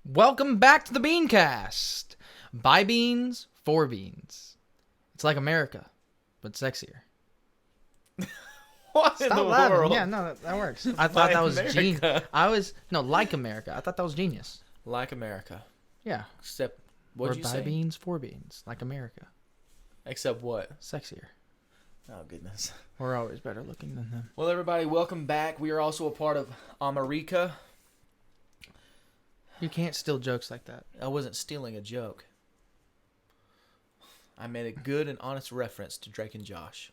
Welcome back to the Beancast. By beans, for beans. It's like America, but sexier. What Stop in the laughing. world? Yeah, no, that works. I thought that was genius. America. Like America. I thought that was genius. Like America. Yeah. Except, We're what'd you by say? beans, for beans. Like America. Except what? Sexier. Oh, goodness. We're always better looking than them. Well, everybody, welcome back. We are also a part of America. You can't steal jokes like that. I wasn't stealing a joke. I made a good and honest reference to Drake and Josh.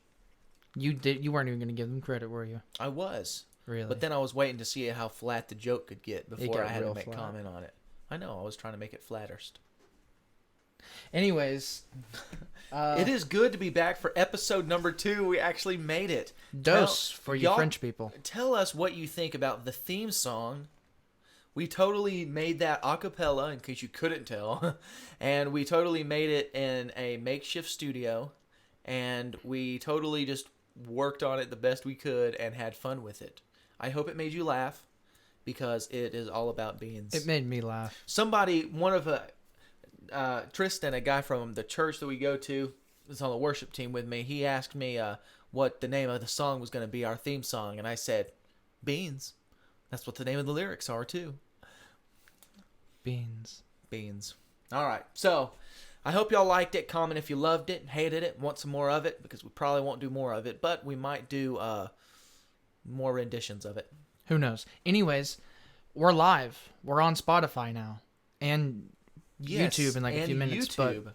You weren't even going to give them credit, were you? I was. Really? But then I was waiting to see how flat the joke could get before got I had to real make flat. comment on it. I know. I was trying to make it flatterst. Anyways. It is good to be back for episode number 2. We actually made it. Dose for you y'all- French people. Tell us what you think about the theme song. We totally made that a cappella, in case you couldn't tell. And we totally made it in a makeshift studio. And we totally just worked on it the best we could and had fun with it. I hope it made you laugh, because it is all about beans. It made me laugh. Tristan, a guy from the church that we go to, is on the worship team with me. He asked me what the name of the song was going to be, our theme song. And I said, Beans. That's what the name of the lyrics are, too. Beans. Beans. All right. So, I hope y'all liked it. Comment if you loved it, hated it, want some more of it, because we probably won't do more of it, but we might do more renditions of it. Who knows? Anyways, we're live. We're on Spotify now. And Yes, YouTube in like a and few minutes. YouTube. But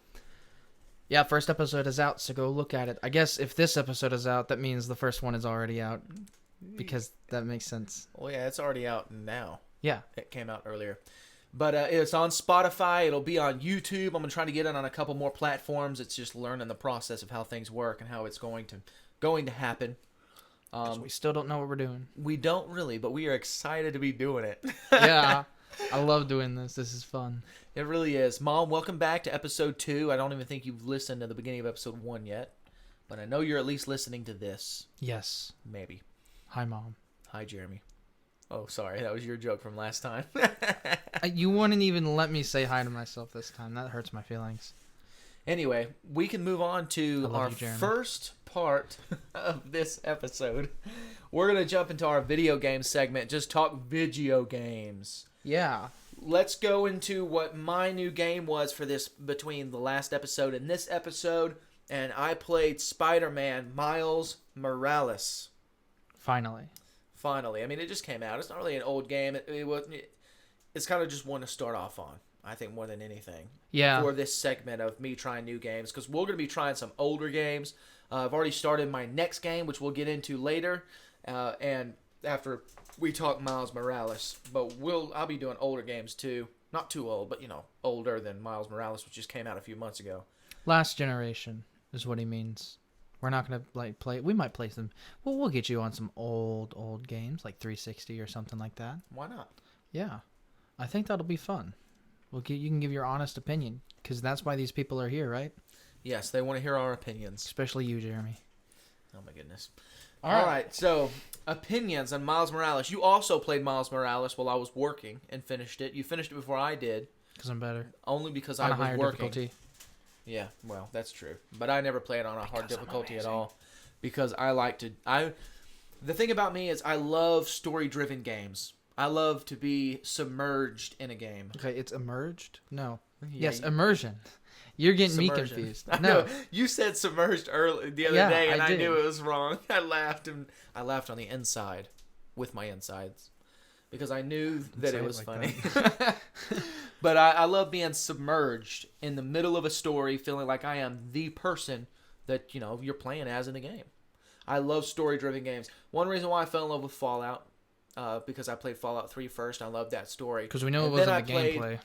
yeah, first episode is out, so go look at it. I guess if this episode is out, that means the first one is already out, because that makes sense. Well, yeah, it's already out now. Yeah. It came out earlier. But it's on Spotify. It'll be on YouTube. I'm going to try to get it on a couple more platforms. It's just learning the process of how things work and how it's going to happen. 'Cause we still don't know what we're doing. We don't really, but we are excited to be doing it. Yeah. I love doing this. This is fun. It really is. Mom, welcome back to episode 2. I don't even think you've listened to the beginning of episode 1 yet. But I know you're at least listening to this. Yes. Maybe. Hi, Mom. Hi, Jeremy. Oh, sorry. That was your joke from last time. You wouldn't even let me say hi to myself this time. That hurts my feelings. Anyway, we can move on to our you, Jeremy. first part of this episode. We're going to jump into our video game segment. Just talk video games. Yeah. Let's go into what my new game was for this, between the last episode and this episode. And I played Spider-Man Miles Morales. Finally. Finally. I mean, it just came out. It's not really an old game. It's kind of just one to start off on, I think, more than anything. Yeah. For this segment of me trying new games, because we're going to be trying some older games. I've already started my next game, which we'll get into later, and after we talk Miles Morales. But I'll be doing older games too. Not too old, but older than Miles Morales, which just came out a few months ago. Last generation is what he means. We're not going to play. We might play some. Well, we'll get you on some old games, like 360 or something like that. Why not? Yeah. I think that'll be fun. You can give your honest opinion, because that's why these people are here, right? Yes, they want to hear our opinions. Especially you, Jeremy. Oh my goodness. All right, so opinions on Miles Morales. You also played Miles Morales while I was working and finished it. You finished it before I did. Because I'm better. Only because On I a was higher working. difficulty. Yeah, well, that's true. But I never play it on a hard difficulty at amazing. all, because I like to. The thing about me is I love story-driven games. I love to be submerged in a game. Okay, it's emerged? No. Yeah, Yes, immersion. You're getting me submersion. confused. I No. know. You said submerged early the other Yeah, day, and I I did. knew it was wrong. I laughed on the inside, with my insides, because I knew that say it it was like funny. But I love being submerged in the middle of a story, feeling like I am the person that you're playing as in the game. I love story-driven games. One reason why I fell in love with Fallout. because I played Fallout 3 first. I loved that story. Because we know it And then wasn't I the played- gameplay.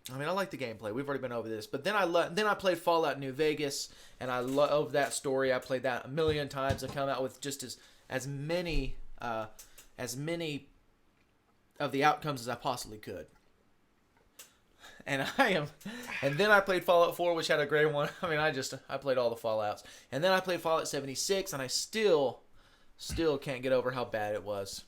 I mean, I like the gameplay. We've already been over this, but then I played Fallout New Vegas, and I love that story. I played that a million times. I come out with just as many of the outcomes as I possibly could. And and then I played Fallout 4, which had a great one. I mean, I played all the Fallouts, and then I played Fallout 76, and I still can't get over how bad it was.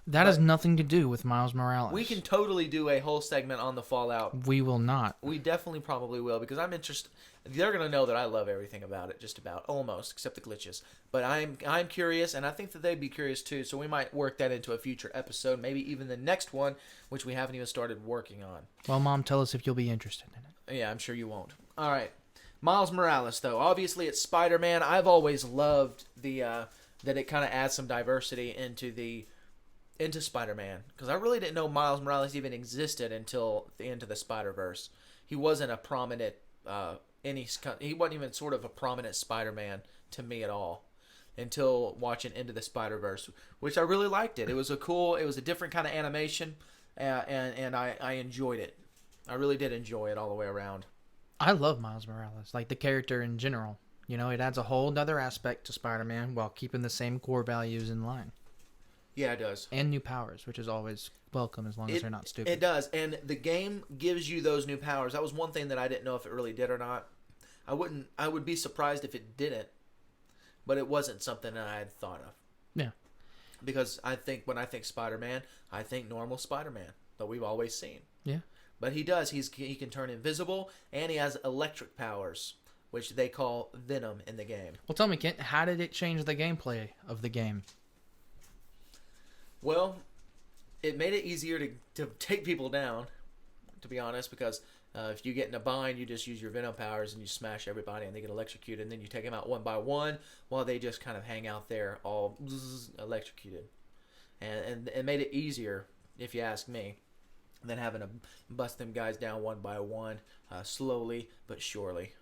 That has nothing to do with Miles Morales. We can totally do a whole segment on the Fallout. We will not. We definitely probably will, because I'm interested. They're gonna know that I love everything about it, just about, almost, except the glitches. But I'm curious, and I think that they'd be curious too. So we might work that into a future episode, maybe even the next one, which we haven't even started working on. Well, Mom, tell us if you'll be interested in it. Yeah, I'm sure you won't. All right, Miles Morales, though. Obviously, it's Spider-Man. I've always loved the that it kind of adds some diversity into Spider-Man, because I really didn't know Miles Morales even existed until the end of the Spider-Verse. He wasn't a prominent he wasn't even sort of a prominent Spider-Man to me at all until watching Into the Spider-Verse, which I really liked it. It was a different kind of animation, and I enjoyed it. I really did enjoy it all the way around. I love Miles Morales, like the character in general. You know, it adds a whole other aspect to Spider-Man while keeping the same core values in line. Yeah, it does. And new powers, which is always welcome as long as they're not stupid. It does, and the game gives you those new powers. That was one thing that I didn't know if it really did or not. I would be surprised if it didn't, but it wasn't something that I had thought of. Yeah. Because when I think Spider-Man, I think normal Spider-Man that we've always seen. Yeah. But he does. He can turn invisible, and he has electric powers, which they call Venom in the game. Well, tell me, Kent, how did it change the gameplay of the game? Well, it made it easier to take people down, to be honest, because if you get in a bind, you just use your Venom powers and you smash everybody and they get electrocuted, and then you take them out one by one while they just kind of hang out there all electrocuted. And it made it easier, if you ask me, than having to bust them guys down one by one, slowly but surely.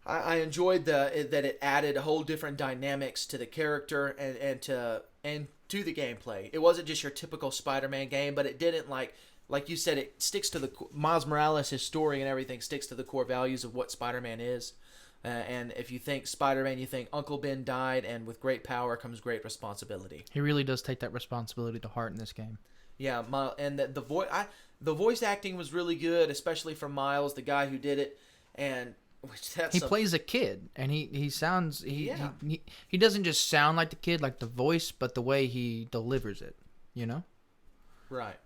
I enjoyed that it added a whole different dynamics to the character and to the gameplay. It wasn't just your typical Spider-Man game, but it didn't like you said, it sticks to the Miles Morales, his story and everything sticks to the core values of what Spider-Man is. And if you think Spider-Man, you think Uncle Ben died, and with great power comes great responsibility. He really does take that responsibility to heart in this game. Yeah, and the voice acting was really good, especially from Miles, the guy who did it, and he plays a kid, and he sounds he doesn't just sound like the kid, like the voice, but the way he delivers it, you know. Right.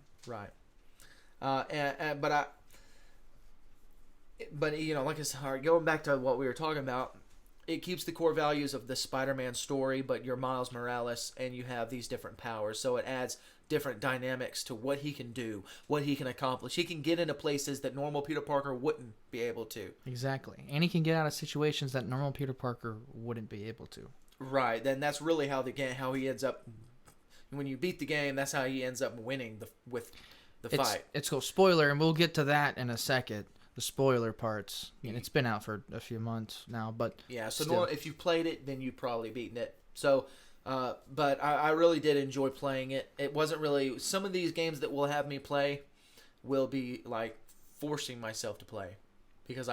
But you know, like I said, going back to what we were talking about, it keeps the core values of the Spider-Man story, but you're Miles Morales, and you have these different powers, so it adds different dynamics to what he can do, what he can accomplish. He can get into places that normal Peter Parker wouldn't be able to. Exactly. And he can get out of situations that normal Peter Parker wouldn't be able to. Right. Then that's really how he ends up, when you beat the game, that's how he ends up winning with the fight. It's cool. Spoiler, and we'll get to that in a second. The spoiler parts. I mean, it's been out for a few months now, but yeah. So if you've played it, then you've probably beaten it. So, but I really did enjoy playing it. It wasn't really, some of these games that will have me play will be like forcing myself to play, because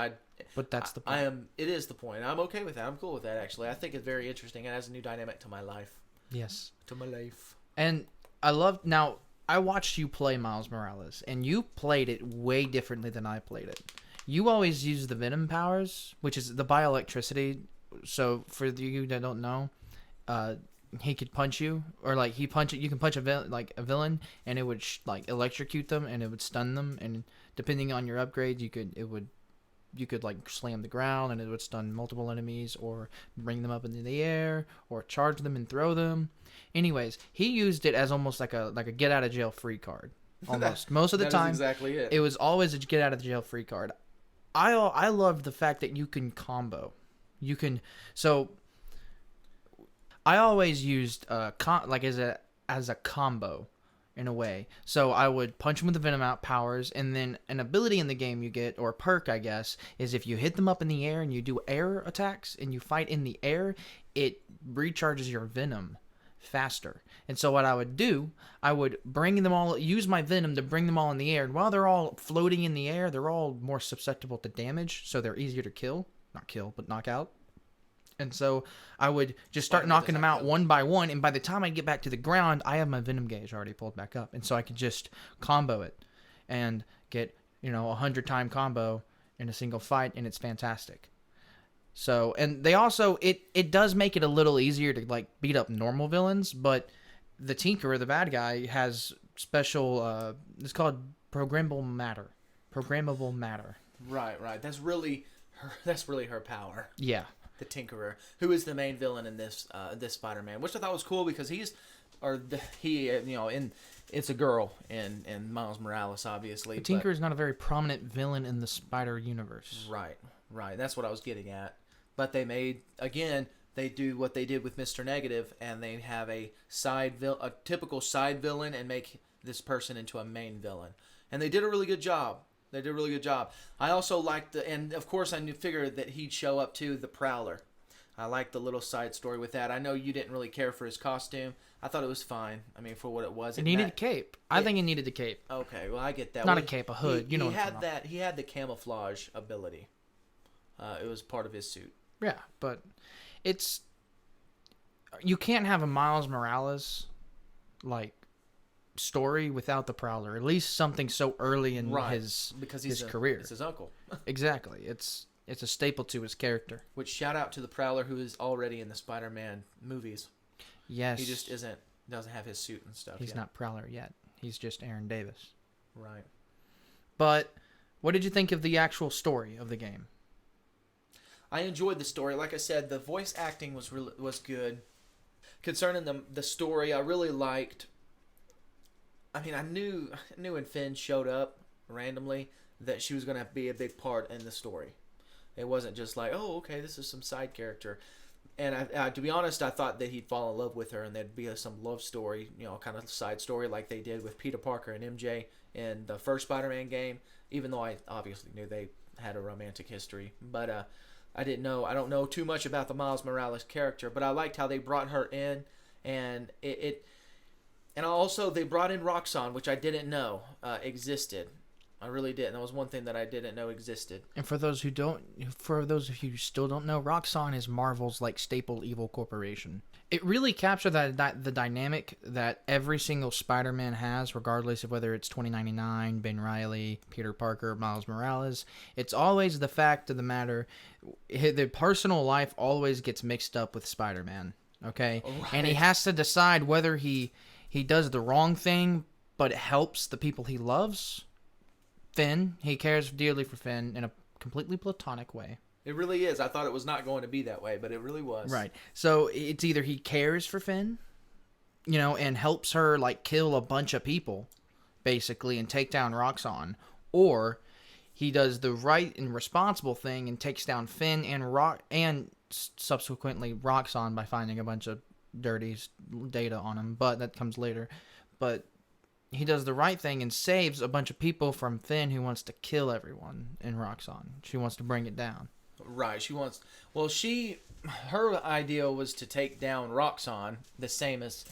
But that's the point. It is the point. I'm okay with that. I'm cool with that, actually. I think it's very interesting. It adds a new dynamic to my life. Yes. To my life. And I watched you play Miles Morales, and you played it way differently than I played it. You always use the Venom powers, which is the bioelectricity. So for you that don't know, he could punch you, or like you can punch a villain, and it would electrocute them, and it would stun them, and depending on your upgrade, you could like slam the ground, and it would stun multiple enemies, or bring them up into the air, or charge them and throw them. Anyways, he used it as almost like a get out of jail free card. Almost most of the time, is exactly it. It was always a get out of jail free card. I loved the fact that you can combo. So I always used as a combo in a way. So I would punch them with the Venom out powers, and then an ability in the game you get, or a perk I guess, is if you hit them up in the air and you do air attacks and you fight in the air, it recharges your Venom faster. And so what I would do, I would bring them all, use my venom to bring them all in the air. And while they're all floating in the air, they're all more susceptible to damage, so they're easier to kill. Not kill, but knock out. And so I would just start knocking them out one by one, and by the time I get back to the ground, I have my venom gauge already pulled back up. And so I could just combo it and get, a 100-time combo in a single fight, and it's fantastic. So, and they also, it does make it a little easier to, like, beat up normal villains, but the Tinkerer, the bad guy, has special, it's called programmable matter. Programmable matter. Right. That's really her power. Yeah. The Tinkerer, who is the main villain in this Spider-Man, which I thought was cool because it's a girl in Miles Morales, obviously. The Tinkerer is not a very prominent villain in the Spider universe. Right. That's what I was getting at. But they do what they did with Mr. Negative, and they have a typical side villain, and make this person into a main villain, and they did a really good job. I also liked and of course I figured that he'd show up too, the Prowler. I liked the little side story with that. I know you didn't really care for his costume. I thought it was fine. I mean, for what it was. It needed a cape. I think it needed a cape. Okay, well I get that. Not a cape, a hood. He had the camouflage ability. It was part of his suit. Yeah, but you can't have a Miles Morales like story without the Prowler. At least something so early in his career. It's his uncle. Exactly. It's a staple to his character. Which, shout out to the Prowler, who is already in the Spider-Man movies. Yes. He just doesn't have his suit and stuff. He's not Prowler yet. He's just Aaron Davis. Right. But what did you think of the actual story of the game? I enjoyed the story. Like I said, the voice acting was good. Concerning the story, I really liked. I mean, I knew when Finn showed up randomly that she was going to be a big part in the story. It wasn't just like, oh, okay, this is some side character. And to be honest, I thought that he'd fall in love with her and there'd be some love story, kind of side story like they did with Peter Parker and MJ in the first Spider-Man game, even though I obviously knew they had a romantic history. But I don't know too much about the Miles Morales character, but I liked how they brought her in, and and also they brought in Roxxon, which I didn't know existed. I really didn't. That was one thing that I didn't know existed. And for those of you who still don't know, Roxxon is Marvel's like staple evil corporation. It really captured the dynamic that every single Spider-Man has, regardless of whether it's 2099, Ben Reilly, Peter Parker, Miles Morales. It's always the fact of the matter, the personal life always gets mixed up with Spider-Man. Okay, right. And he has to decide whether he does the wrong thing, but it helps the people he loves. Finn, he cares dearly for Finn in a completely platonic way. It really is. I thought it was not going to be that way, but it really was. Right. So it's either he cares for Finn, and helps her like kill a bunch of people, basically, and take down Roxxon, or he does the right and responsible thing and takes down Finn and subsequently Roxxon by finding a bunch of dirty data on him, but that comes later. But he does the right thing and saves a bunch of people from Finn, who wants to kill everyone in Roxxon. She wants to bring it down. Right. Her idea was to take down Roxxon, the same as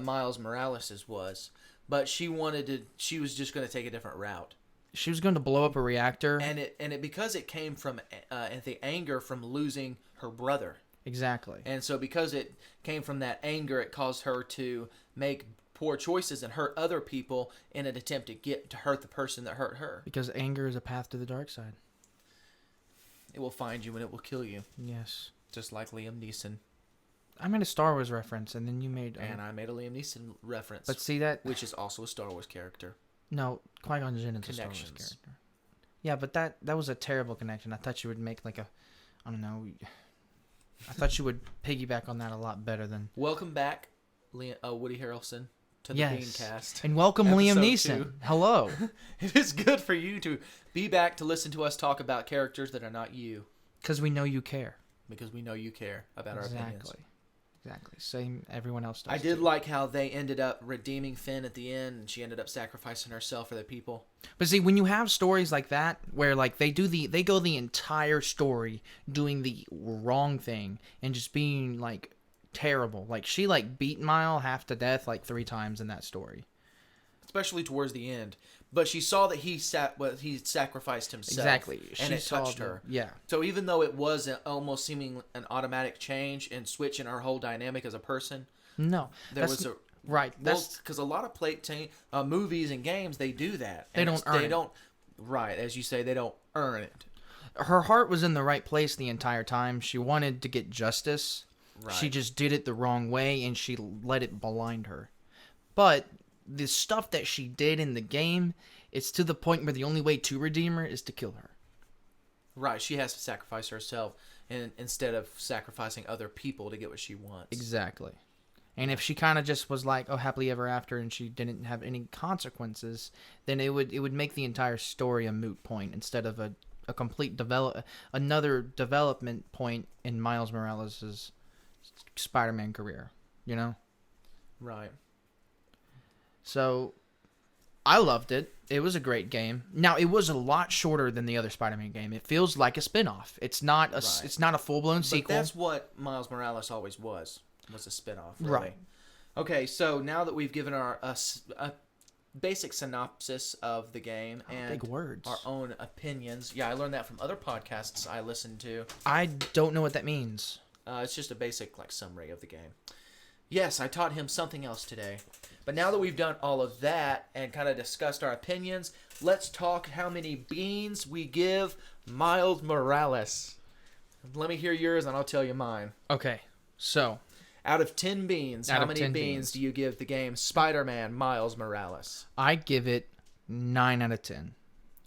Miles Morales' was, but she was just going to take a different route. She was going to blow up a reactor. And because it came from the anger from losing her brother. Exactly. And so because it came from that anger, it caused her to make poor choices and hurt other people in an attempt to hurt the person that hurt her. Because anger is a path to the dark side. It will find you and it will kill you. Yes. Just like Liam Neeson. I made a Star Wars reference, and then you made... And I made a Liam Neeson reference. But see that... Which is also a Star Wars character. No, Qui-Gon Jinn is a Star Wars character. Yeah, but that was a terrible connection. I thought you would make like a... I don't know. I thought you would piggyback on that a lot better than... Welcome back, Woody Harrelson, to the Beancast. And welcome Liam Neeson. 2. Hello. It is good for you to be back to listen to us talk about characters that are not you. Because we know you care. Because we know you care about our opinions. Exactly. Same everyone else does. I did like how they ended up redeeming Finn at the end, and she ended up sacrificing herself for the people. But see, when you have stories like that, where like they go the entire story doing the wrong thing and just being like terrible. Like, she, like, beat Miles half to death, like, 3 times in that story. Especially towards the end. But she saw that he sacrificed himself. Exactly. And She it saw touched her. Yeah. So even though it was almost seeming an automatic change and switch in her whole dynamic as a person, No. there was a... Right. Well, because a lot of movies and games, they do that. They don't earn it. Right, as you say, they don't earn it. Her heart was in the right place the entire time. She wanted to get justice. Right. She just did it the wrong way, and she let it blind her. But the stuff that she did in the game, it's to the point where the only way to redeem her is to kill her. Right, she has to sacrifice herself instead of sacrificing other people to get what she wants. Exactly. And if she kind of just was like, oh, happily ever after, and she didn't have any consequences, then it would make the entire story a moot point instead of a complete another development point in Miles Morales' Spider-Man career, you know? Right. So, I loved it. It was a great game. Now, it was a lot shorter than the other Spider-Man game. It feels like a spin-off. It's not It's not a full-blown sequel. But that's what Miles Morales always was a spin-off, really. Right. Okay, so now that we've given a basic synopsis of the game and big words. our own opinions. Yeah, I learned that from other podcasts I listened to. I don't know what that means. It's just a basic summary of the game. Yes, I taught him something else today. But now that we've done all of that and kind of discussed our opinions, let's talk how many beans we give Miles Morales. Let me hear yours and I'll tell you mine. Okay, so... Out of 10 beans, how many beans do you give the game Spider-Man Miles Morales? I give it 9 out of 10.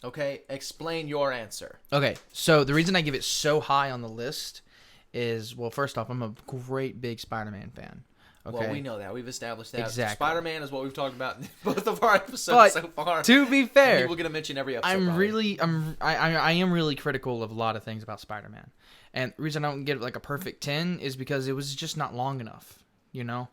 Okay, explain your answer. Okay, so the reason I give it so high on the list is, well, first off, I'm a great big Spider-Man fan. Okay. Well, we know that. We've established that. Exactly. Spider-Man is what we've talked about in both of our episodes so far. To be fair, we're going to mention every episode. I am really critical of a lot of things about Spider-Man. And the reason I don't give it like a perfect 10 is because it was just not long enough, you know?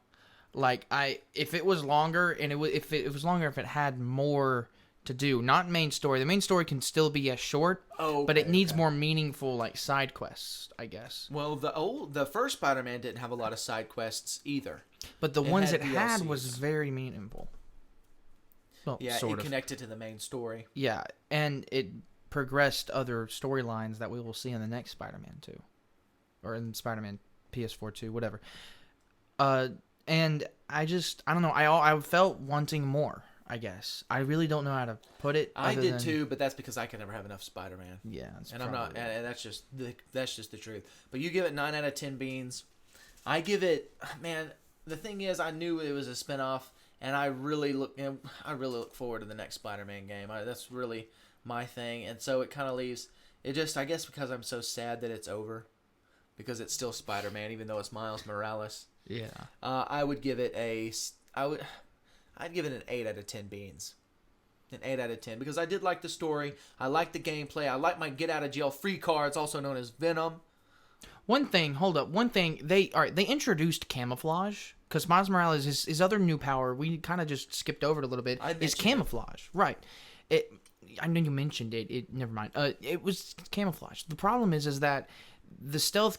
Like, if it was longer, and if it was longer, if it had more to do, not main story. The main story can still be as short, but it needs more meaningful, like, side quests, I guess. Well, the first Spider-Man didn't have a lot of side quests either. But the ones it had was very meaningful. Well, yeah, sort it of. connected to the main story. Yeah, and it progressed other storylines that we will see in the next Spider-Man 2. Or in Spider-Man PS4 2, whatever. And I don't know, I felt wanting more, I guess. I really don't know how to put it. I did too, but that's because I can never have enough Spider-Man. Yeah, and I'm not, and that's just the truth. But you give it 9 out of 10 beans. I give it, man. The thing is, I knew it was a spinoff, and I really look forward to the next Spider-Man game. That's really my thing, and so it kind of leaves it just, I guess, because I'm so sad that it's over, because it's still Spider-Man, even though it's Miles Morales. Yeah. I would give it I'd give it an 8 out of 10 beans. An 8 out of 10, because I did like the story. I like the gameplay. I like my get out of jail free cards, also known as Venom. One thing, they introduced camouflage, because Miles Morales, his other new power, we kind of just skipped over it a little bit, is camouflage. Right. I know you mentioned it. Never mind. It was camouflage. The problem is that the stealth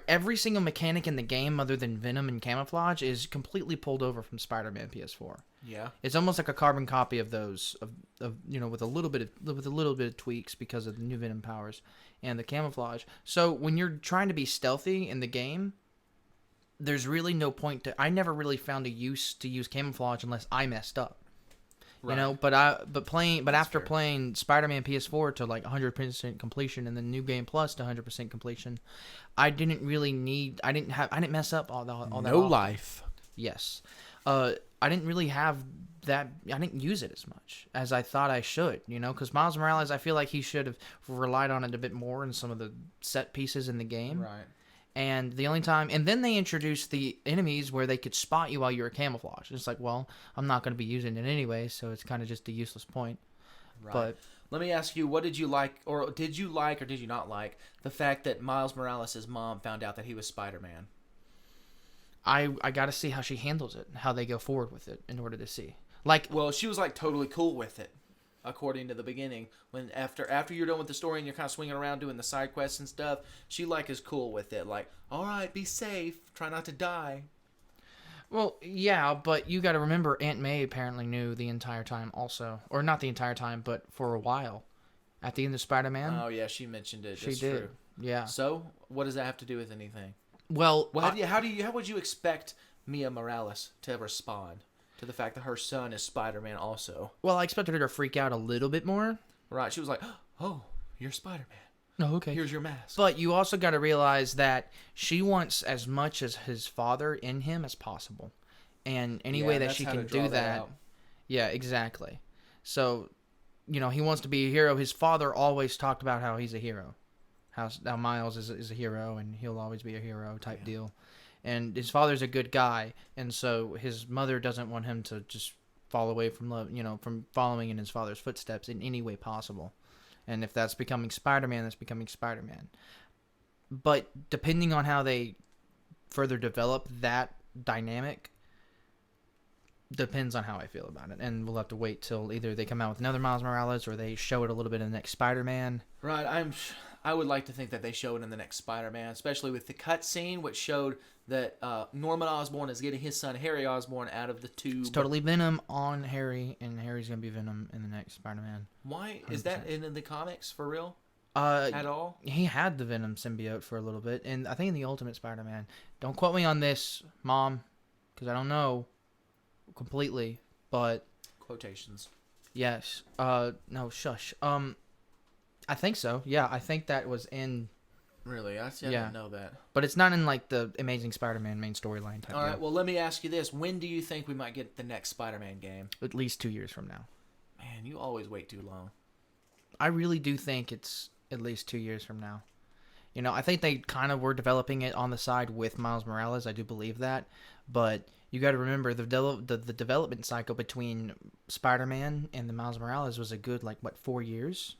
every single mechanic in the game other than Venom and camouflage is completely pulled over from Spider-Man PS4. Yeah. It's almost like a carbon copy of those with a little bit of tweaks because of the new Venom powers and the camouflage. So when you're trying to be stealthy in the game, there's really no point to. I never really found a use to use camouflage unless I messed up. Right. You know, but after playing Spider-Man PS4 to like 100% completion and then New Game Plus to 100% completion, I didn't mess up all that. No life. Yes, I didn't really have that. I didn't use it as much as I thought I should. You know, because Miles Morales, I feel like he should have relied on it a bit more in some of the set pieces in the game. Right. And the only time, and then they introduced the enemies where they could spot you while you were camouflaged. It's like, well, I'm not going to be using it anyway, so it's kind of just a useless point. Right. But let me ask you, what did you like, or did you not like the fact that Miles Morales' mom found out that he was Spider-Man? I got to see how she handles it, how they go forward with it in order to see. Like, well, she was like totally cool with it. according to the beginning. When after you're done with the story and you're kind of swinging around doing the side quests and stuff, she like is cool with it. Like, all right, be safe, try not to die. Well, yeah, but you got to remember Aunt May apparently knew the entire time also. Or not the entire time, but for a while. At the end of Spider-Man. Oh, yeah, she mentioned it. She That's did. True. Yeah. So, what does that have to do with anything? Well, How would you expect Mia Morales to respond to the fact that her son is Spider-Man also? well, I expected her to freak out a little bit more. Right. She was like, "Oh, you're Spider-Man. Oh, okay. Here's your mask." But you also got to realize that she wants as much as his father in him as possible. And any way that that's she how can to draw do that that. out. Yeah, exactly. So, he wants to be a hero. His father always talked about how he's a hero. How Miles is a hero and he'll always be a hero type deal. And his father's a good guy. And so his mother doesn't want him to just fall away from from following in his father's footsteps in any way possible. And if that's becoming Spider-Man, that's becoming Spider-Man. But depending on how they further develop that dynamic, depends on how I feel about it. And we'll have to wait till either they come out with another Miles Morales or they show it a little bit in the next Spider-Man. Right. I would like to think that they show it in the next Spider-Man, especially with the cutscene, which showed that Norman Osborn is getting his son Harry Osborn out of the tube. It's totally Venom on Harry, and Harry's going to be Venom in the next Spider-Man. Why? Is that in the comics for real? At all? He had the Venom symbiote for a little bit, and I think in the Ultimate Spider-Man. Don't quote me on this, Mom, because I don't know completely, but... Quotations. Yes. No, shush. I think so. Yeah, I think that was in... Really? I didn't know that. But it's not in, like, the Amazing Spider-Man main storyline type All right, deal. well, let me ask you this. When do you think we might get the next Spider-Man game? At least 2 years from now. Man, you always wait too long. I really do think it's at least 2 years from now. I think they kind of were developing it on the side with Miles Morales. I do believe that. But you got to remember the development cycle between Spider-Man and the Miles Morales was a good, 4 years?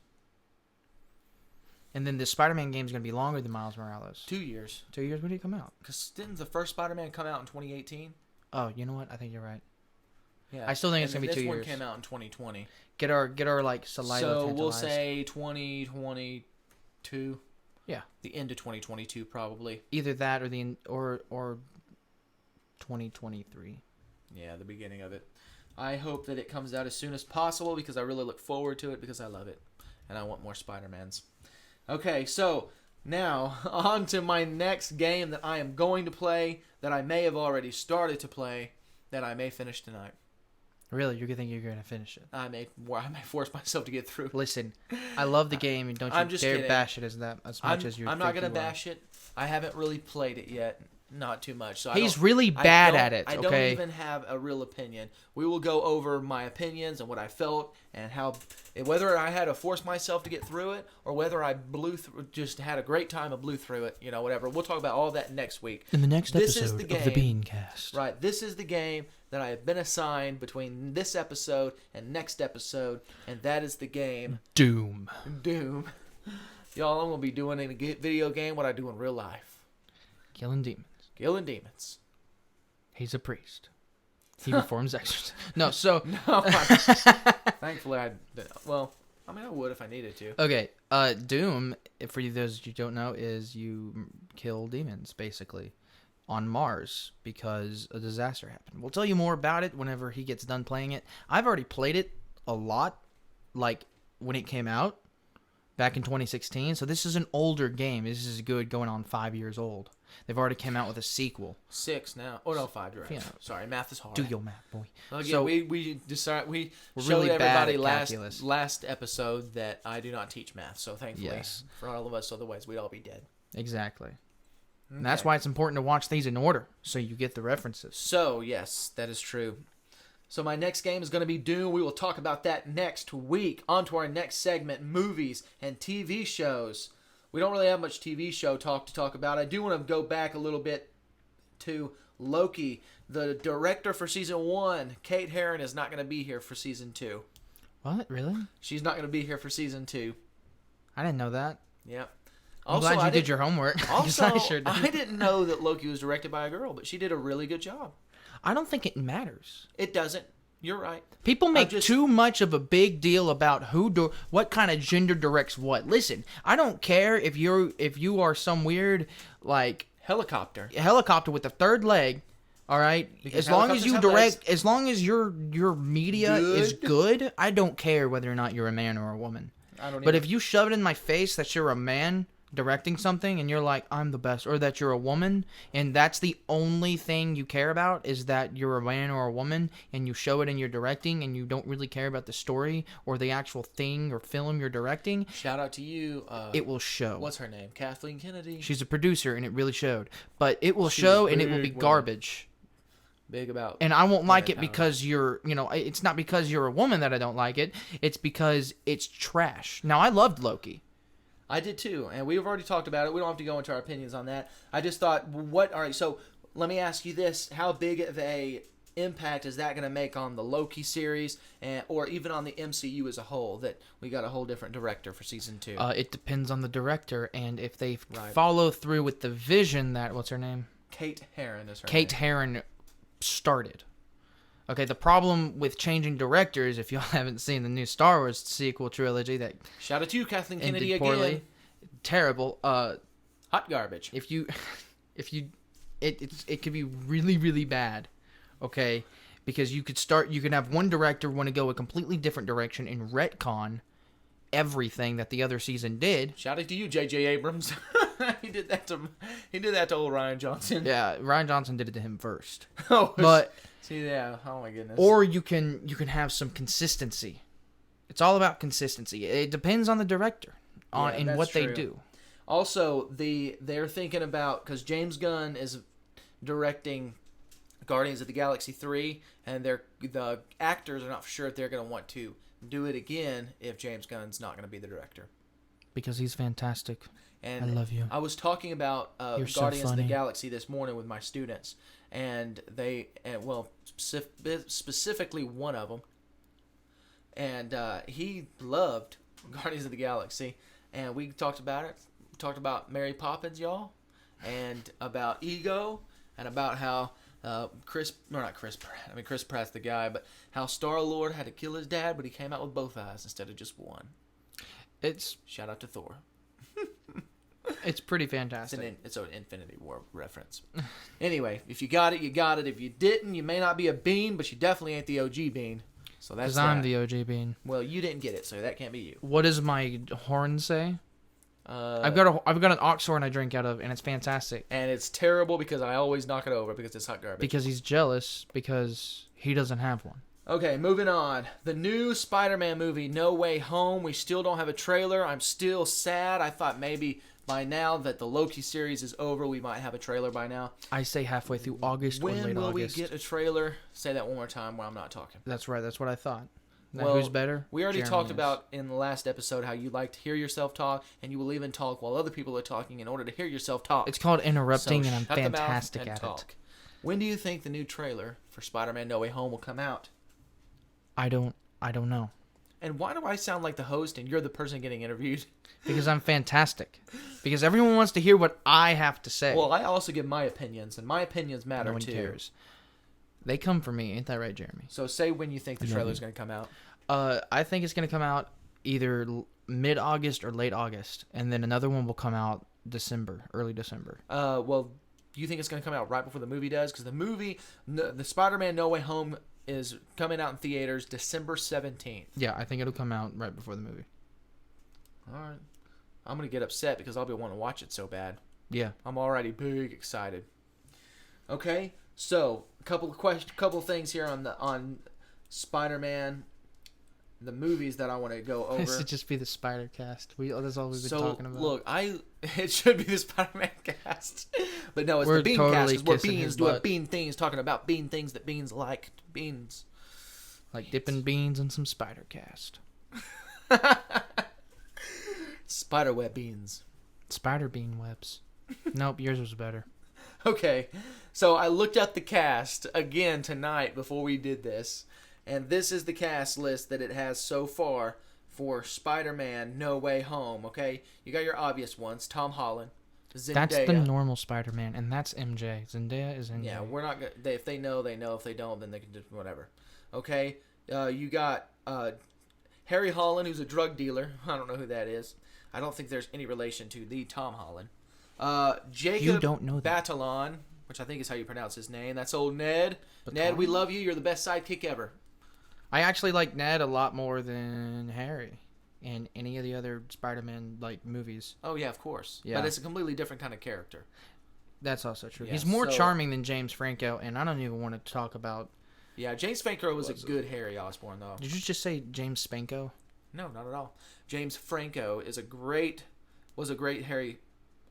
And then the Spider-Man game is going to be longer than Miles Morales. 2 years. 2 years? When did it come out? Because didn't the first Spider-Man come out in 2018? Oh, you know what? I think you're right. Yeah. I still think it's going to be 2 years. This one came out in 2020. Get our saliva So tantalized. we'll say 2022. Yeah. The end of 2022 probably. Either that or 2023. Yeah, the beginning of it. I hope that it comes out as soon as possible because I really look forward to it because I love it. And I want more Spider-Mans. Okay, so now on to my next game that I am going to play, that I may have already started to play, that I may finish tonight. Really? You think you're going to finish it? I may force myself to get through. Listen, I love the game, and don't you dare kidding. bash it as much as you. I'm not going to bash it. I haven't really played it yet. Not too much. So he's really bad at it. I don't even have a real opinion. We will go over my opinions and what I felt and whether I had to force myself to get through it or whether I just had a great time and blew through it. Whatever. We'll talk about all that next week. In the next episode of the Beancast. Right. This is the game that I have been assigned between this episode and next episode, and that is the game Doom. Y'all, I'm gonna be doing in a video game what I do in real life. Killing demons. He's a priest. He performs exorcism. No, so... No, thankfully I would if I needed to. Okay, Doom, for you those you don't know, is you kill demons, basically, on Mars because a disaster happened. We'll tell you more about it whenever he gets done playing it. I've already played it a lot, when it came out, back in 2016, so this is an older game. This is good going on 5 years old. They've already came out with a sequel. 6 now. Oh no, 5. You're right. Yeah. Sorry, math is hard. Do your math, boy. Again, so we showed really everybody bad at last episode that I do not teach math. So thankfully, yes. For all of us, otherwise we'd all be dead. Exactly. Okay. And that's why it's important to watch these in order, so you get the references. So yes, that is true. So my next game is going to be Doom. We will talk about that next week. On to our next segment, movies and TV shows. We don't really have much TV show to talk about. I do want to go back a little bit to Loki. The director for season 1, Kate Herron, is not going to be here for season 2. What? Really? She's not going to be here for season 2. I didn't know that. Yep. I'm glad you did your homework. Also, I didn't know that Loki was directed by a girl, but she did a really good job. I don't think it matters. It doesn't. You're right. People make too much of a big deal about what kind of gender directs what. Listen, I don't care if you are some weird like helicopter with a third leg. All right, as long as you direct, as long as your media is good, I don't care whether or not you're a man or a woman. But if you shove it in my face that you're a man directing something and you're like, I'm the best, or that you're a woman and that's the only thing you care about is that you're a man or a woman, and you show it in your directing and you don't really care about the story or the actual thing or film you're directing, shout out to you. It will show. What's her name? Kathleen Kennedy. She's a producer and it really showed. But it will show and it will be garbage. Big about, and I won't like it because you're, it's not because you're a woman that I don't like it. It's because it's trash. Now, I loved Loki. I did too, and we've already talked about it. We don't have to go into our opinions on that. I just thought, all right, so let me ask you this. How big of a impact is that going to make on the Loki series, or even on the MCU as a whole, that we got a whole different director for season 2? It depends on the director, and if they follow through with the vision that, what's her name? Kate Herron is her name. Kate Herron started. Okay, the problem with changing directors, if y'all haven't seen the new Star Wars sequel trilogy, that shout out to you, Kathleen Kennedy poorly, again. Terrible. Hot garbage. It could be really, really bad. Okay, because you can have one director want to go a completely different direction and retcon everything that the other season did. Shout out to you, J.J. Abrams. He did that to old Ryan Johnson. Yeah, Ryan Johnson did it to him first. But see, yeah, oh my goodness. Or you can have some consistency. It's all about consistency. It depends on the director in what they do. Also, they're thinking about, because James Gunn is directing Guardians of the Galaxy 3, and the actors are not for sure if they're going to want to do it again if James Gunn's not going to be the director. Because he's fantastic. And I love you. I was talking about Guardians of the Galaxy this morning with my students, and specifically one of them, and he loved Guardians of the Galaxy, and we talked about it. We talked about Mary Poppins, y'all, and about ego, and about how Chris Pratt's the guy, but how Star-Lord had to kill his dad, but he came out with both eyes instead of just one. Shout out to Thor. It's pretty fantastic. It's an Infinity War reference. Anyway, if you got it, you got it. If you didn't, you may not be a bean, but you definitely ain't the OG bean. So that's I'm the OG bean. Well, you didn't get it, so that can't be you. What does my horn say? I've got an ox horn I drink out of, and it's fantastic. And it's terrible because I always knock it over because it's hot garbage. Because he's jealous because he doesn't have one. Okay, moving on. The new Spider-Man movie, No Way Home. We still don't have a trailer. I'm still sad. I thought maybe by now that the Loki series is over, we might have a trailer by now. I say halfway through August or late August. When will we get a trailer? Say that one more time while I'm not talking. That's right. That's what I thought. Now, well, who's better? We already talked about in the last episode how you like to hear yourself talk, and you will even talk while other people are talking in order to hear yourself talk. It's called interrupting, so and I'm fantastic at talk. it. When do you think the new trailer for Spider-Man No Way Home will come out? I don't know. And why do I sound like the host and you're the person getting interviewed? Because I'm fantastic. Because everyone wants to hear what I have to say. Well, I also give my opinions, and my opinions matter no one too. Cares. They come from me, ain't that right, Jeremy? So say when you think the trailer's going to come out. I think it's going to come out either mid-August or late August, and then another one will come out early December. Well, do you think it's going to come out right before the movie does? Because the movie, the Spider-Man No Way Home, is coming out in theaters December 17th. Yeah, I think it'll come out right before the movie. All right. I'm going to get upset because I'll be wanting to watch it so bad. Yeah. I'm already big excited. Okay, so a couple of things here on Spider-Man, the movies that I want to go over. It should just be the Spider Cast. That's all we've been talking about. So look, it should be the Spider-Man cast, but no, it's the Bean totally Cast. Because we're beans doing bean things, talking about bean things that beans like beans, like dipping beans in some Spider Cast. Spiderweb beans. Spider bean webs. Nope, yours was better. Okay, so I looked at the cast again tonight before we did this, and this is the cast list that it has so far for Spider-Man No Way Home, okay? You got your obvious ones, Tom Holland, Zendaya. That's the normal Spider-Man, and that's MJ. Zendaya is MJ. Yeah, we're not... if they know, they know. If they don't, then they can do whatever. Okay, you got Harry Holland, who's a drug dealer. I don't know who that is. I don't think there's any relation to the Tom Holland. Jacob You don't know that. Batalon, which I think is how you pronounce his name. That's old Ned. Batalon? Ned, we love you. You're the best sidekick ever. I actually like Ned a lot more than Harry in any of the other Spider-Man movies. Oh yeah, of course. Yeah. But it's a completely different kind of character. That's also true. Yeah, He's more so- charming than James Franco, and I don't even want to talk about. Yeah, James Franco was a good Harry Osborn though. Did you just say James Spanko? No, not at all. James Franco was a great Harry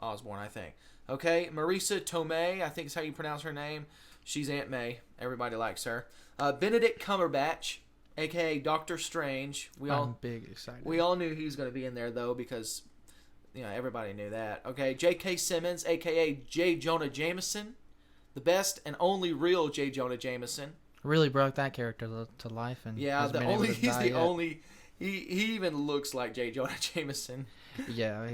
Osborn, I think. Okay, Marisa Tomei, I think is how you pronounce her name. She's Aunt May. Everybody likes her. Benedict Cumberbatch, aka Doctor Strange. I'm big excited. We all knew he was going to be in there though because everybody knew that. Okay, J.K. Simmons, aka J. Jonah Jameson, the best and only real J. Jonah Jameson. Really brought that character to life, and Yeah, hasn't been able to he's die the yet. only. He even looks like J. Jonah Jameson. Yeah,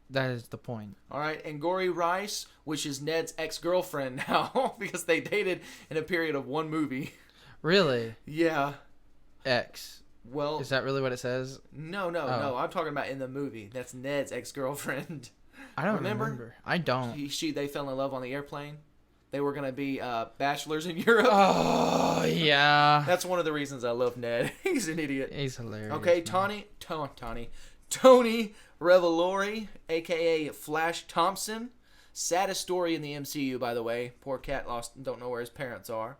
that is the point. All right, and Gory Rice, which is Ned's ex-girlfriend now because they dated in a period of one movie. Really? Yeah. X. Well, Is that really what it says? no. Oh. I'm talking about in the movie. That's Ned's ex-girlfriend. I don't Remember? remember. I don't. They fell in love on the airplane. They were gonna be bachelors in Europe. Oh yeah. That's one of the reasons I love Ned. He's an idiot. He's hilarious. Okay, Tony Revolori, aka Flash Thompson. Saddest story in the MCU, by the way. Poor cat don't know where his parents are.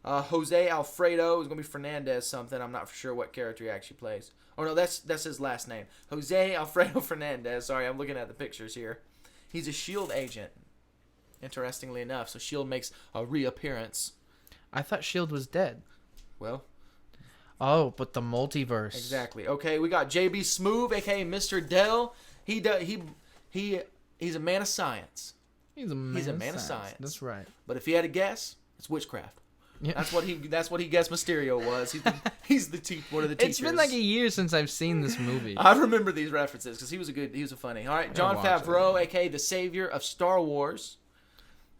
Jose Alfredo is gonna be Fernandez something. I'm not for sure what character he actually plays. Oh no, that's his last name. Jose Alfredo Fernandez. Sorry, I'm looking at the pictures here. He's a SHIELD agent. Interestingly enough, so SHIELD makes a reappearance. I thought Shield was dead. Well, Oh, but the multiverse. exactly. Okay, we got JB Smoove, aka Mr. Dell. He's a man of science. He's a man of science. That's right. But if he had a guess, it's witchcraft. Yeah. That's what he guessed Mysterio was. He's one of the teachers. It's been like a year since I've seen this movie. I remember these references because he was a funny. All right, Jon watch Favreau, aka the savior of Star Wars.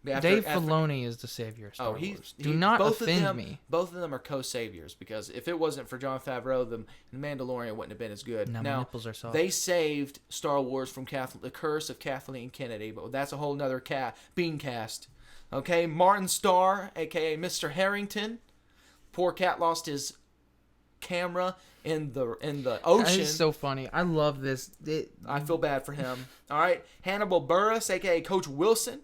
Dave Filoni is the savior of Star Wars. Do not offend me. Both of them are co-saviors because if it wasn't for Jon Favreau, the Mandalorian wouldn't have been as good. Now my nipples are soft. They saved Star Wars from the curse of Kathleen Kennedy, but that's a whole nother bean cast. Okay, Martin Starr, aka Mr. Harrington. Poor cat lost his camera in the ocean. That is so funny. I love this. I feel bad for him. All right, Hannibal Buress, aka Coach Wilson.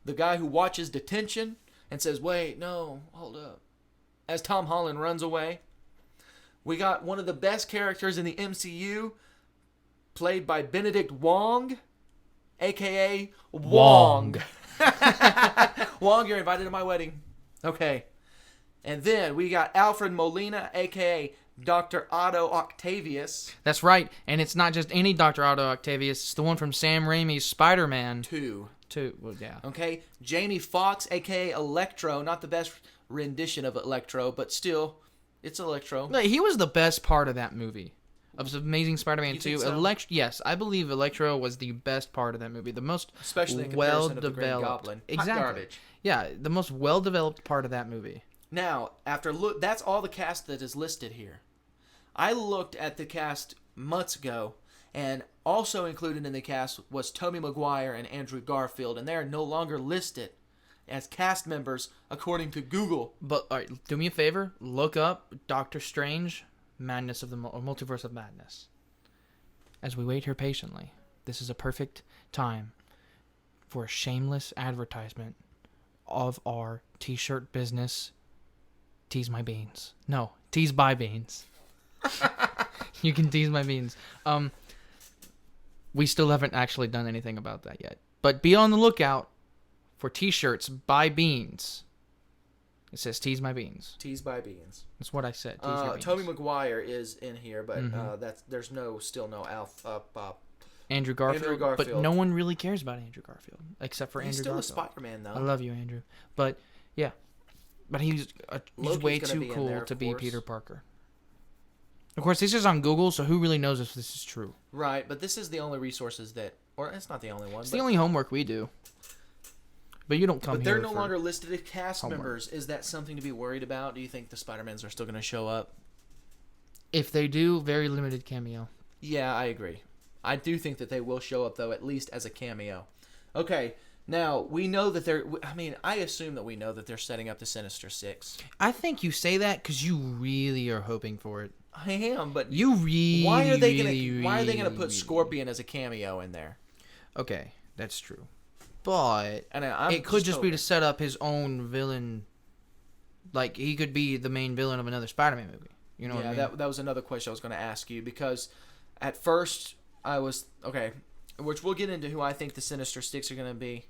The guy who watches detention and says, wait, no, hold up. As Tom Holland runs away. We got one of the best characters in the MCU, played by Benedict Wong, a.k.a. Wong. Wong, you're invited to my wedding. Okay. And then we got Alfred Molina, a.k.a. Dr. Otto Octavius. That's right. And it's not just any Dr. Otto Octavius. It's the one from Sam Raimi's Spider-Man 2. Well, yeah. Okay, Jamie Foxx, aka Electro, not the best rendition of Electro, but still, it's Electro. No, he was the best part of that movie. Of Amazing Spider-Man 2. think so? Yes, I believe Electro was the best part of that movie. The most Especially in comparison to the Green well-developed. Goblin. Hot Exactly. garbage. Yeah, the most well-developed part of that movie. Now, that's all the cast that is listed here. I looked at the cast months ago, and also included in the cast was Tobey Maguire and Andrew Garfield, and they are no longer listed as cast members according to Google. But all right, do me a favor. Look up Doctor Strange, Madness of the Multiverse of Madness. As we wait here patiently, this is a perfect time for a shameless advertisement of our t-shirt business, Tease My Beans. No, Tease by Beans. You can tease my beans. We still haven't actually done anything about that yet. But be on the lookout for t-shirts by Beans. It says Tease My Beans. Tease by Beans. That's what I said. Tease your beans. Tobey Maguire is in here, but there's still no Andrew Garfield. Andrew Garfield. But no one really cares about Andrew Garfield except for He's Andrew still Garfield. a Spider-Man though. I love you, Andrew. But yeah, but he's Loki's way gonna too be in cool there, to of be course. Peter Parker. Of course, this is on Google, so who really knows if this is true? Right, but this is the only resources or it's not the only one. It's but the only homework we do. But you don't come But here they're no for longer listed as cast homework. members. Is that something to be worried about? Do you think the Spider-Mans are still going to show up? If they do, very limited cameo. Yeah, I agree. I do think that they will show up, though, at least as a cameo. Okay, now, we know that they're... I mean, I assume that we know that they're setting up the Sinister Six. I think you say that because you really are hoping for it. I am, but... You really, why are they really, gonna put Scorpion as a cameo in there? Okay, that's true. But And I'm it could just be hoping. to set up his own villain. Like, he could be the main villain of another Spider-Man movie. You know what I mean? That was another question I was going to ask you, because at first I was... Okay, which we'll get into who I think the Sinister Six are going to be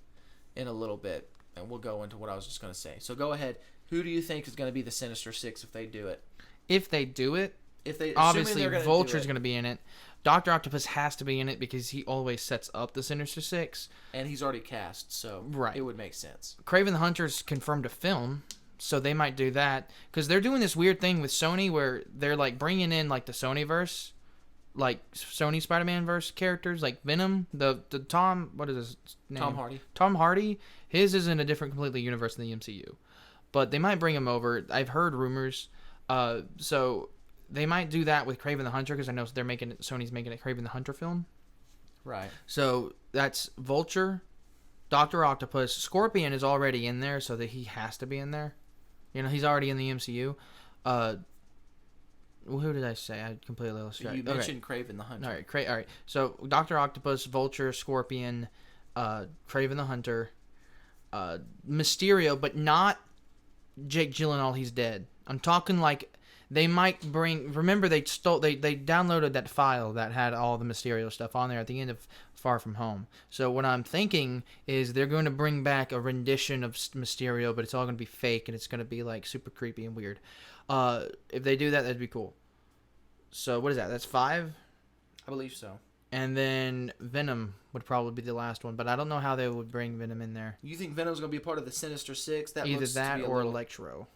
in a little bit, and we'll go into what I was just going to say. So go ahead. Who do you think is going to be the Sinister Six if they do it? If they do it, If they obviously assuming they're Vulture's do going to be in it. Dr. Octopus has to be in it because he always sets up the Sinister Six. and he's already cast, so Right. it would make sense. Kraven the Hunter's confirmed to film, so they might do that. Because they're doing this weird thing with Sony where they're, like, bringing in, like, the Sony-verse, like, Sony Spider-Man verse characters, like Venom, the Tom, what is his name? Tom Hardy. Tom Hardy. His is in a different, completely universe than the MCU. But they might bring him over. I've heard rumors. So they might do that with Kraven the Hunter because I know Sony's making a Kraven the Hunter film. Right. So that's Vulture, Dr. Octopus. Scorpion is already in there, so that he has to be in there. You know, he's already in the MCU. Who did I say? I completely lost track. You mentioned Kraven the Hunter. All right. So Dr. Octopus, Vulture, Scorpion, Kraven the Hunter, Mysterio, but not Jake Gyllenhaal. He's dead. I'm talking like they might bring. Remember, they downloaded that file that had all the Mysterio stuff on there at the end of Far From Home. So what I'm thinking is they're going to bring back a rendition of Mysterio, but it's all going to be fake and it's going to be like super creepy and weird. If they do that, that'd be cool. So what is that? That's 5. I believe so. And then Venom would probably be the last one, but I don't know how they would bring Venom in there. You think Venom's going to be a part of the Sinister Six? That Either looks to that be a or little... Electro.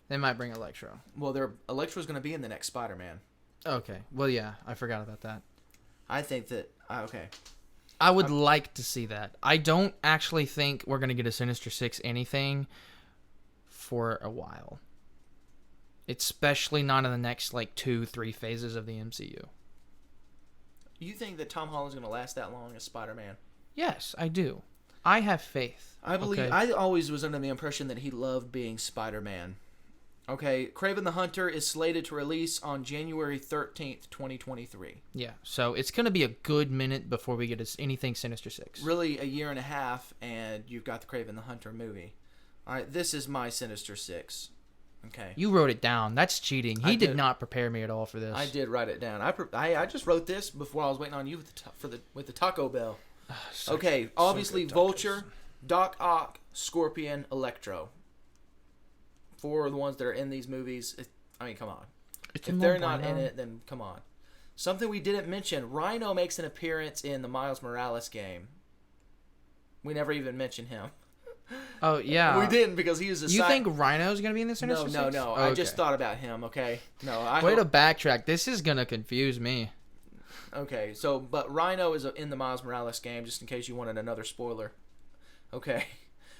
They might bring Electro. Well, Electro's going to be in the next Spider-Man. Okay. Well, yeah, I forgot about that. I think that... Okay. I would like to see that. I don't actually think we're going to get a Sinister Six anything for a while. Especially not in the next, 2-3 phases of the MCU. You think that Tom Holland's going to last that long as Spider-Man? Yes, I do. I have faith. I believe... Okay? I always was under the impression that he loved being Spider-Man. Okay, Kraven the Hunter is slated to release on January 13th, 2023. Yeah, so it's going to be a good minute before we get anything Sinister Six. Really, a year and a half, and you've got the Kraven the Hunter movie. All right, this is my Sinister Six. Okay. You wrote it down. That's cheating. He I did did. not prepare me at all for this. I did write it down. I just wrote this before I was waiting on you with the Taco Bell. Okay, obviously good tacos. Vulture, Doc Ock, Scorpion, Electro. 4 are the ones that are in these movies. I mean, come on. It's If they're not in it, then come on. Something we didn't mention: Rhino makes an appearance in the Miles Morales game. We never even mentioned him. Oh, yeah. We didn't because he was a You side... think Rhino's going to be in the Sinister No. Six? I just thought about him, okay? No, Way to backtrack. This is going to confuse me. Okay, so, but Rhino is in the Miles Morales game, just in case you wanted another spoiler. Okay.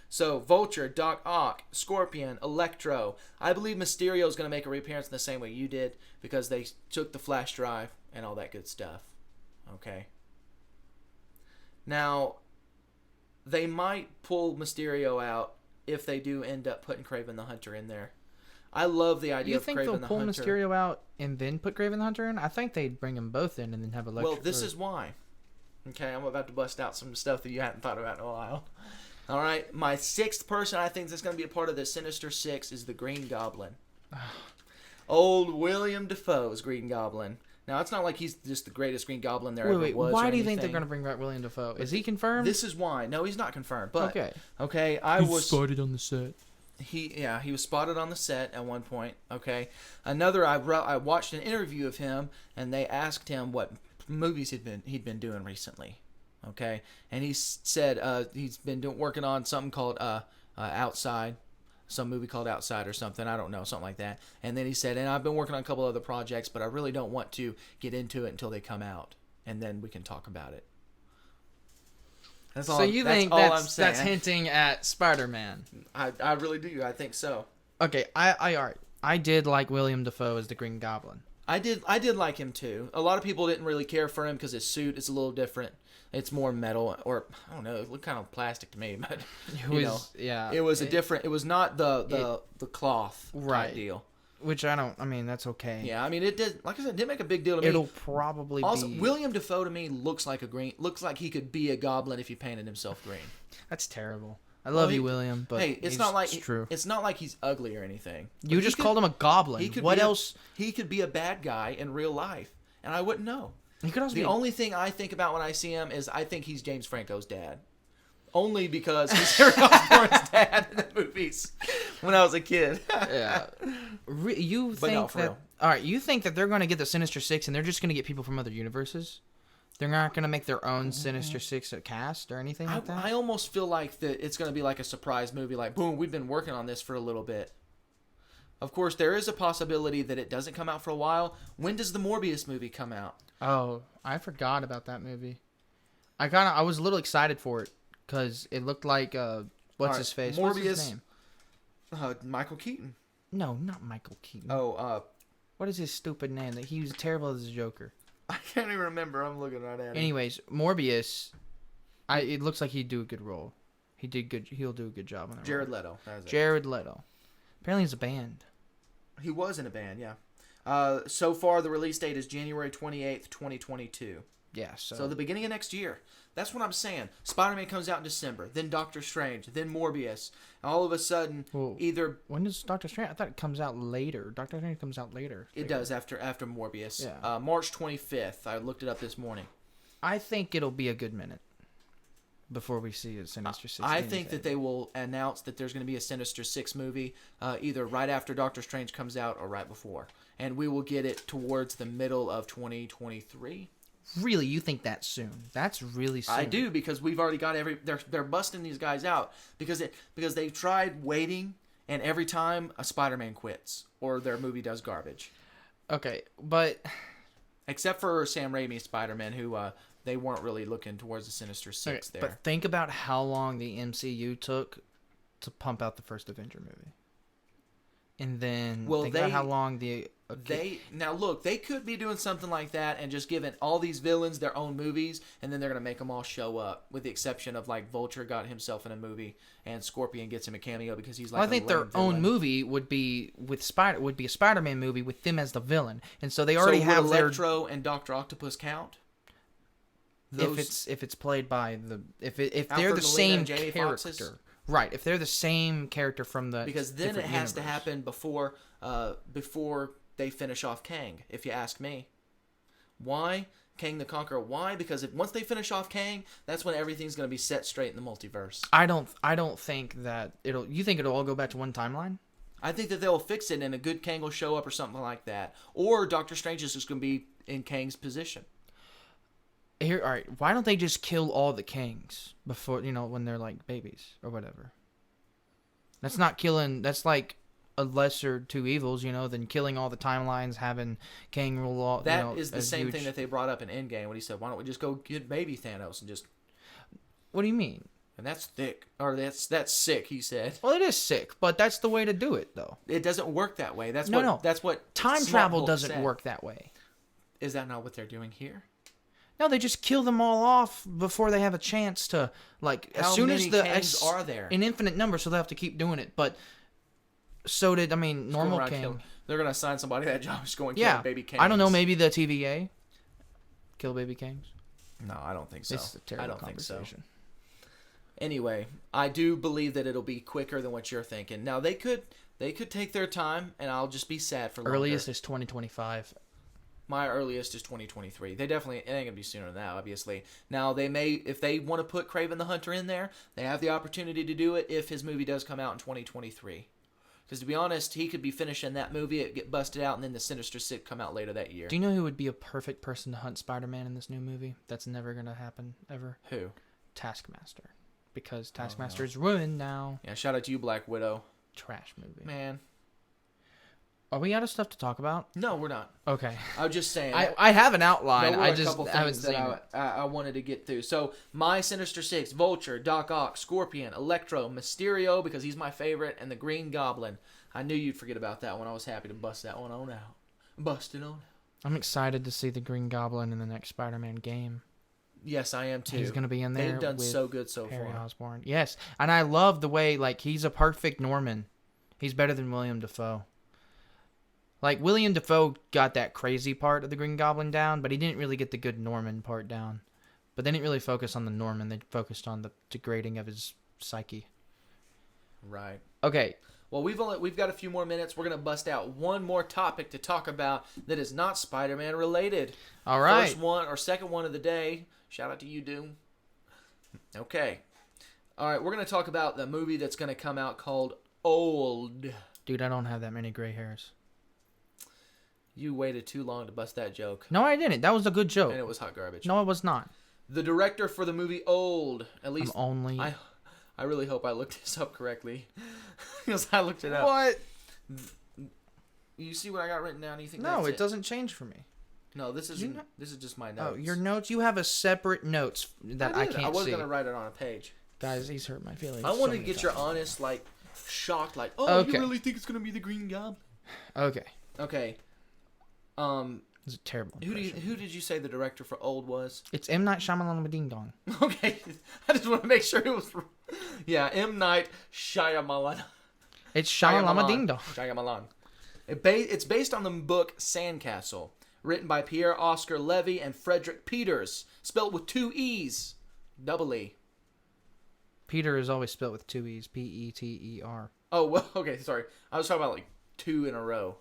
So, Vulture, Doc Ock, Scorpion, Electro. I believe Mysterio is going to make a reappearance in the same way you did, because they took the flash drive and all that good stuff. Okay. Now, they might pull Mysterio out if they do end up putting Kraven the Hunter in there. I love the idea You of think Kraven they'll the pull Hunter. Mysterio out and then put Kraven the Hunter in? I think they'd bring them both in and then have Electro. Well, this is why. Okay, I'm about to bust out some stuff that you hadn't thought about in a while. All right, my 6th person I think that's going to be a part of the Sinister Six is the Green Goblin. Old William Dafoe's Green Goblin. Now, it's not like he's just the greatest Green Goblin there ever was. Why or do you think they're anything. going to bring back William Dafoe? Is he confirmed? This is why. No, he's not confirmed. But okay. I was spotted on the set. he was spotted on the set at one point. Okay, another I watched an interview of him, and they asked him what movies he'd been doing recently. Okay, and he said he's been working on something called Outside, some movie called Outside or something. I don't know, something like that. And then he said, and I've been working on a couple other projects, but I really don't want to get into it until they come out, and then we can talk about it. That's all. So you that's think all I'm that's saying. hinting at Spider-Man? I really do. I think so. Okay, all right. I did like William Dafoe as the Green Goblin. I did like him too. A lot of people didn't really care for him because his suit is a little different. It's more metal, or I don't know. It looked kind of plastic to me, but it was a different. It was not the cloth type deal. Which I don't. I mean, that's okay. Yeah, I mean, it did. Like I said, it did make a big deal to me. It'll probably also, be. William Dafoe to me looks like he could be a goblin if he painted himself green. That's terrible. I love you, William, but hey, it's not like true. It's not like he's ugly or anything. You just called him a goblin. What else? He could be a bad guy in real life, and I wouldn't know. He could also the only thing I think about when I see him is I think he's James Franco's dad. Only because he's Harry Osborn's dad in the movies when I was a kid. Yeah. You think that... All right, you think that they're going to get the Sinister Six and they're just going to get people from other universes? They're not going to make their own Sinister Six cast or anything like that? I almost feel like that it's going to be like a surprise movie. Like, boom, we've been working on this for a little bit. Of course, there is a possibility that it doesn't come out for a while. When does the Morbius movie come out? Oh, I forgot about that movie. I was a little excited for it because it looked like what's his face? Morbius. What's his name? Michael Keaton. No, not Michael Keaton. Oh, what is his stupid name? That he was terrible as a Joker. I can't even remember. I'm looking right at it. Anyways, Morbius. It looks like he'd do a good role. He did good. He'll do a good job on that. Jared Leto. That is Jared Leto. Apparently, he's a band. He was in a band, yeah. So far, the release date is January 28th, 2022. Yeah, so the beginning of next year. That's what I'm saying. Spider-Man comes out in December, then Doctor Strange, then Morbius. And all of a sudden, when does Doctor Strange? I thought it comes out later. Doctor Strange comes out later. It does after Morbius. Yeah. March 25th. I looked it up this morning. I think it'll be a good minute before we see a Sinister Six. I think that they will announce that there's going to be a Sinister Six movie either right after Doctor Strange comes out or right before. And we will get it towards the middle of 2023. Really, you think that soon? That's really soon. I do, because we've already got they're busting these guys out because they've tried waiting, and every time a Spider-Man quits or their movie does garbage. Okay, but except for Sam Raimi's Spider-Man, who they weren't really looking towards the Sinister Six there. But think about how long the MCU took to pump out the first Avenger movie. And then think about how long they could be doing something like that and just giving all these villains their own movies, and then they're going to make them all show up, with the exception of like Vulture got himself in a movie and Scorpion gets him a cameo because he's like I think their own movie would be a Spider-Man movie with them as the villain. And so they already have Electro and Dr. Octopus count? If it's played by if they're the same character. Right, if they're the same character from the because then it has to happen before they finish off Kang. If you ask me, why Kang the Conqueror? Why? Because once they finish off Kang, that's when everything's going to be set straight in the multiverse. I don't think that it'll. You think it'll all go back to one timeline? I think that they'll fix it, and a good Kang will show up or something like that, or Doctor Strange is just going to be in Kang's position. Here, all right. Why don't they just kill all the Kangs before when they're like babies or whatever? That's not killing. That's like a lesser two evils, than killing all the timelines, having Kang rule all. That is the same thing that they brought up in Endgame when he said, "Why don't we just go get baby Thanos and just?" What do you mean? And that's thick, or that's sick. He said. Well, it is sick, but that's the way to do it, though. It doesn't work that way. That's what time travel doesn't work that way. Is that not what they're doing here? No, they just kill them all off before they have a chance to, like, as soon as the Kangs are there? In infinite numbers, so they have to keep doing it. But so did, normal Kang. They're going to assign somebody that job is going to kill baby Kangs. I don't know, maybe the TVA? Kill baby Kangs? No, I don't think so. This is a terrible conversation. Anyway, I do believe that it'll be quicker than what you're thinking. Now, they could take their time, and I'll just be sad for longer. Earliest is 2025. My earliest is 2023. It ain't gonna be sooner than that, obviously. Now if they want to put Kraven the Hunter in there, they have the opportunity to do it if his movie does come out in 2023. Because to be honest, he could be finishing that movie, it get busted out, and then the Sinister Six come out later that year. Do you know who would be a perfect person to hunt Spider-Man in this new movie? That's never gonna happen ever. Who? Taskmaster, because Taskmaster is ruined now. Yeah, shout out to you, Black Widow. Trash movie, man. Are we out of stuff to talk about? No, we're not. Okay. I was just saying. I have an outline. There were I a just couple haven't things seen that it. I wanted to get through. So, my Sinister Six, Vulture, Doc Ock, Scorpion, Electro, Mysterio, because he's my favorite, and the Green Goblin. I knew you'd forget about that one. I was happy to bust that one on out. Bust it on out. I'm excited to see the Green Goblin in the next Spider-Man game. Yes, I am too. He's going to be in there. They've done with so good so Harry far. Osborn. Yes, and I love the way, like, he's a perfect Norman. He's better than William Dafoe. Like, William Dafoe got that crazy part of the Green Goblin down, but he didn't really get the good Norman part down. But they didn't really focus on the Norman. They focused on the degrading of his psyche. Right. Okay. Well, we've got a few more minutes. We're gonna bust out one more topic to talk about that is not Spider-Man related. All right. First one or second one of the day. Shout out to you, Doom. Okay. All right, we're gonna talk about the movie that's gonna come out called Old. Dude, I don't have that many gray hairs. You waited too long to bust that joke, No, I didn't. That was a good joke. and it was hot garbage. No, it was not. The director for the movie Old, at least I'm only... I really hope I looked this up correctly, because I looked it up. What? You see what I got written down? You think No, that's it doesn't change for me. No, this isn't. This is just my notes. Oh, your notes? You have a separate notes that I can't I was see. gonna write it on a page. Guys, he's hurt my feelings. I so wanted to many get your times. honest, like, shocked, like, oh, Okay. you really think it's gonna be the Green Goblin? Okay. Okay. It's a terrible Who impression. did you say the director for Old was? It's M. Night Shyamalan with Ding Dong. Okay, I just want to make sure it was. Yeah, M. Night Shyamalan. It's Shyamalan Ding Dong. Shyamalan. It's based on the book Sandcastle, written by Pierre Oscar Levy and Frederick Peters, spelled with 2 E's, double E. Peter is always spelled with 2 E's. Peter. Oh, well, okay, sorry. I was talking about like 2 in a row,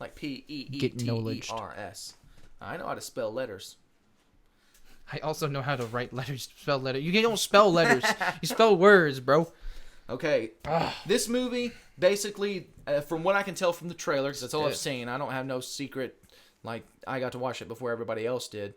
like Peeters. I know how to spell letters. I also know how to write letters, spell letters. You don't spell letters. You spell words, bro. Okay, this movie, basically, from what I can tell from the trailer, because that's all I've seen, I don't have no secret, like, I got to watch it before everybody else did,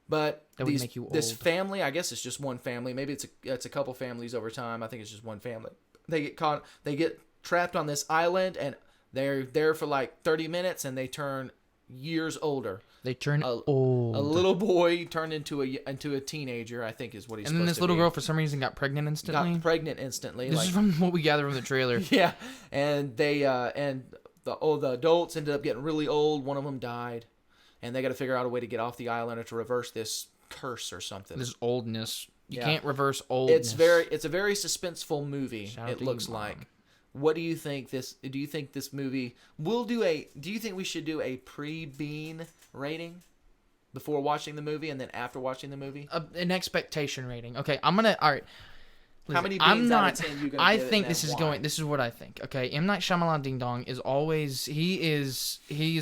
but That would make you this old. family, I guess it's just one family, maybe it's a couple families over time, I think it's just one family. They get trapped on this island, and they're there for like 30 minutes, and they turn years older. They turn old. A little boy turned into a teenager, I think is what he's supposed to be. And then this little girl, for some reason, got pregnant instantly. Got pregnant instantly. This is from what we gather from the trailer. Yeah, and they the adults ended up getting really old. One of them died, and they got to figure out a way to get off the island or to reverse this curse or something. This oldness. You Yeah. can't reverse oldness. It's a very suspenseful movie. Shout out It to looks you, Mom. like. What do you think this movie will do? Do you think we should do a pre-Bean rating before watching the movie and then after watching the movie? An expectation rating. Okay, I'm gonna. All right. How many beans out of 10 you gonna I give it, think and this is why? going. This is what I think. Okay, M. Night Shyamalan Ding Dong is always. He's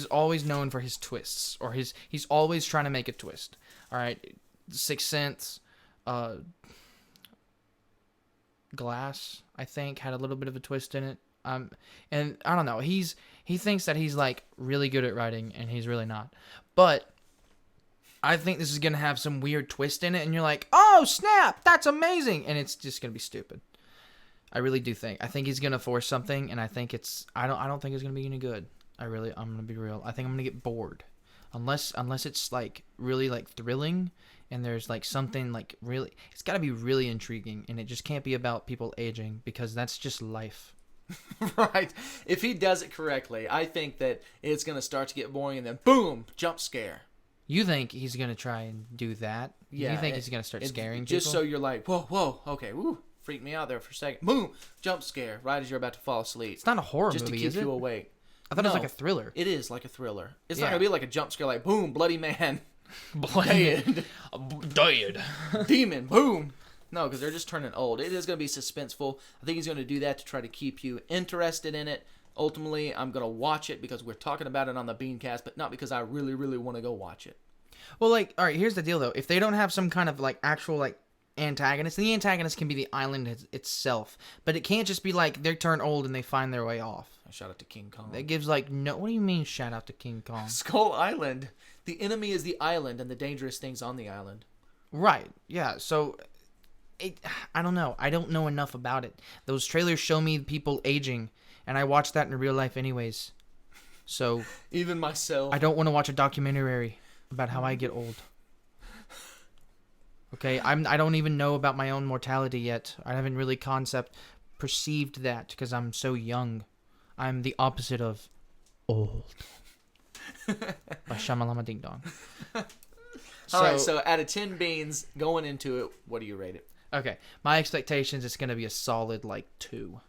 always known for his twists, or he's always trying to make a twist. All right, Sixth Sense, Glass, I think, had a little bit of a twist in it. And I don't know. He thinks that he's like really good at writing, and he's really not. But I think this is gonna have some weird twist in it, and you're like, oh snap, that's amazing, and it's just gonna be stupid. I really do think. I think he's gonna force something, and I think it's. I don't think it's gonna be any good. I'm gonna be real. I think I'm gonna get bored, unless it's like really like thrilling, and there's like something like really. It's got to be really intriguing, and it just can't be about people aging, because that's just life. Right. If he does it correctly, I think that it's going to start to get boring and then boom, jump scare. You think he's gonna try and do that? Yeah. You think he's gonna start scaring just people? so you're like, whoa, okay, woo, freaked me out there for a second. Boom, jump scare right as you're about to fall asleep. It's not a horror just movie, to keep is it? you awake. I thought it was No, like a thriller. It is like a thriller. It's not Yeah. going to be like a jump scare like boom, bloody man, Dead. dead, demon, boom. No, because they're just turning old. It is going to be suspenseful. I think he's going to do that to try to keep you interested in it. Ultimately, I'm going to watch it because we're talking about it on the Beancast, but not because I really, really want to go watch it. Well, like, all right, here's the deal, though. If they don't have some kind of, like, actual, like, antagonist, the antagonist can be the island itself. But it can't just be, like, they turn old and they find their way off. Shout out to King Kong. That gives, like, no... What do you mean, shout out to King Kong? Skull Island. The enemy is the island and the dangerous things on the island. Right, yeah, so... I don't know. I don't know enough about it. Those trailers show me people aging, and I watch that in real life anyways. So Even myself. I don't want to watch a documentary about how I get old. Okay, I don't even know about my own mortality yet. I haven't really perceived that because I'm so young. I'm the opposite of old. By Shamalama Ding Dong. All right, so out of 10 beans going into it, what do you rate it? Okay, my expectations is going to be a solid like 2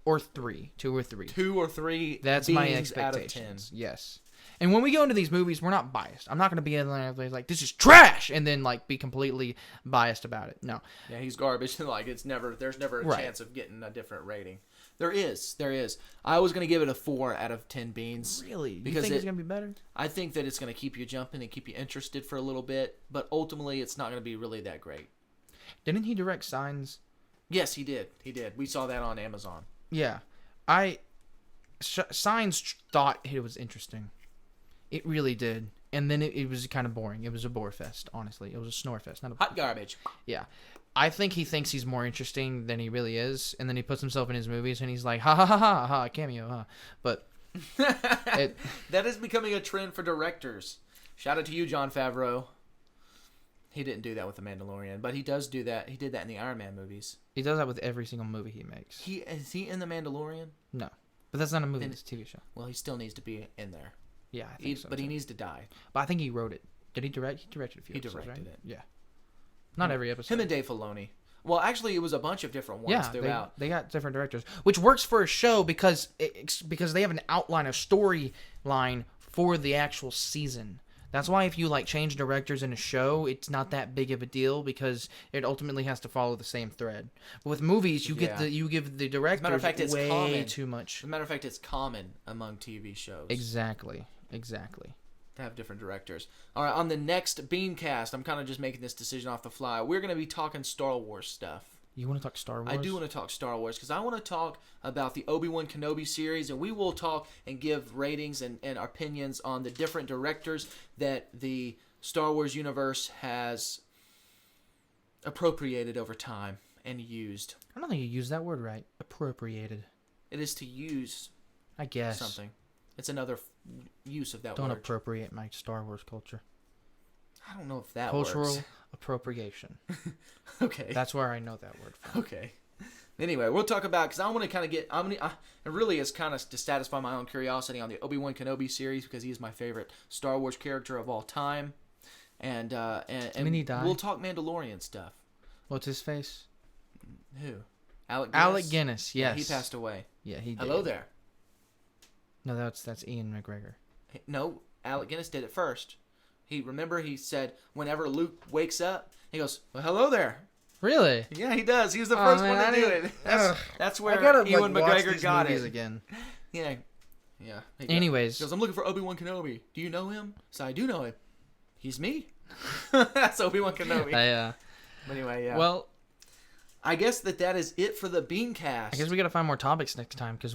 or 3. 2 or 3. 2 or 3 That's beans my out of 10. expectations. Yes. And when we go into these movies, we're not biased. I'm not going to be in there like, this is trash, and then like be completely biased about it. No. Yeah, he's garbage. Like there's never a chance of getting a different rating. There is. I was going to give it a 4 out of 10 beans. Really? Because you think it's going to be better? I think that it's going to keep you jumping and keep you interested for a little bit, but ultimately it's not going to be really that great. Didn't he direct Signs? Yes, he did. We saw that on Amazon. Yeah. Signs thought it was interesting. It really did. And then it was kind of boring. It was a bore fest, honestly. It was a snore fest. Not a Hot garbage. Yeah. I think he thinks he's more interesting than he really is. And then he puts himself in his movies and he's like, ha ha ha ha ha, cameo, huh? But that is becoming a trend for directors. Shout out to you, Jon Favreau. He didn't do that with The Mandalorian, but he does do that. He did that in the Iron Man movies. He does that with every single movie he makes. Is he in The Mandalorian? No. But that's not a movie, it's a TV show. Well, he still needs to be in there. Yeah, I think so. But he needs to die. But I think he wrote it. Did he direct? He directed a few episodes, directed right? it. Yeah. Not every episode. Him and Dave Filoni. Well, actually, it was a bunch of different ones throughout. They got different directors, which works for a show because they have an outline, a storyline for the actual season. That's why if you like change directors in a show, it's not that big of a deal because it ultimately has to follow the same thread. But with movies, you give the directors way too much. As a matter of fact, it's common among TV shows. Exactly. To have different directors. All right, on the next Beancast, I'm kind of just making this decision off the fly. We're going to be talking Star Wars stuff. You want to talk Star Wars? I do want to talk Star Wars because I want to talk about the Obi-Wan Kenobi series, and we will talk and give ratings and opinions on the different directors that the Star Wars universe has appropriated over time and used. I don't think you used that word right. Appropriated. It is to use, I guess, something. It's another use of that Don't word. appropriate my Star Wars culture. I don't know if that Cultural works. appropriation. Okay. That's where I know that word from. Okay. Anyway, we'll talk about, because I want to kind of get, it really is kind of to satisfy my own curiosity on the Obi-Wan Kenobi series because he is my favorite Star Wars character of all time. And Didn't he die? We'll talk Mandalorian stuff. What's his face? Who? Alec Guinness? Alec Guinness, yes. Yeah, he passed away. Yeah, he did. Hello there. No, that's Ian McGregor. No, Alec Guinness did it first. He said whenever Luke wakes up, he goes, well, hello there. Really? Yeah, he does. He was the first one to do it. That's where Ewan McGregor got it. Again. Yeah. Anyways. He goes, I'm looking for Obi-Wan Kenobi. Do you know him? So I do know him. He's me. That's Obi-Wan Kenobi. Yeah. Anyway, yeah. Well, I guess that is it for the Beancast. I guess we got to find more topics next time because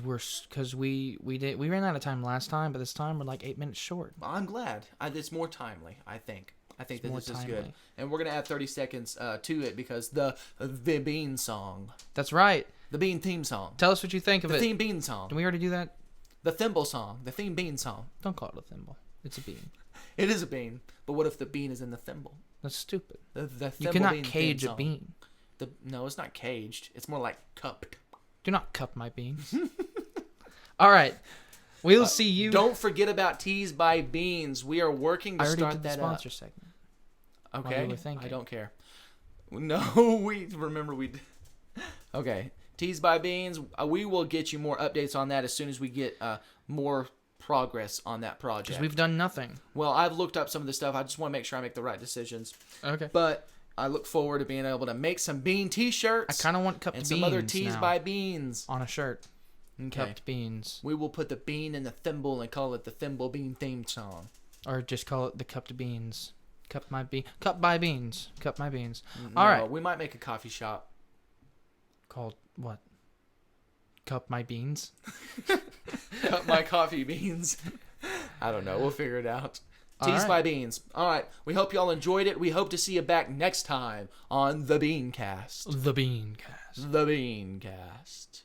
we ran out of time last time, but this time we're like 8 minutes short. Well, I'm glad. It's more timely, I think. I think that this is good. And we're going to add 30 seconds to it because the Bean song. That's right. The Bean theme song. Tell us what you think of it. The theme Bean song. Did we already do that? The thimble song. The theme Bean song. Don't call it a thimble. It's a bean. It is a bean. But what if the bean is in the thimble? That's stupid. The you cannot cage a bean. No, it's not caged. It's more like cupped. Do not cup my beans. All right. We'll see you. Don't forget about Teas by Beans. We are working to start that up. I already did the sponsor segment. Okay. I don't care. No, Okay. Teas by Beans. We will get you more updates on that as soon as we get more progress on that project. Because we've done nothing. Well, I've looked up some of the stuff. I just want to make sure I make the right decisions. Okay. But I look forward to being able to make some bean T-shirts. I kind of want cupped beans and some other Teas now by Beans on a shirt. Okay. Cupped beans. We will put the bean in the thimble and call it the Thimble Bean theme song. Or just call it the cupped beans. Cup by beans. Cup my beans. No, all right. We might make a coffee shop. Called what? Cup my beans? Cup my coffee beans. I don't know. We'll figure it out. Teas by Beans. All right. We hope y'all enjoyed it. We hope to see you back next time on The Beancast. The Beancast. The Beancast.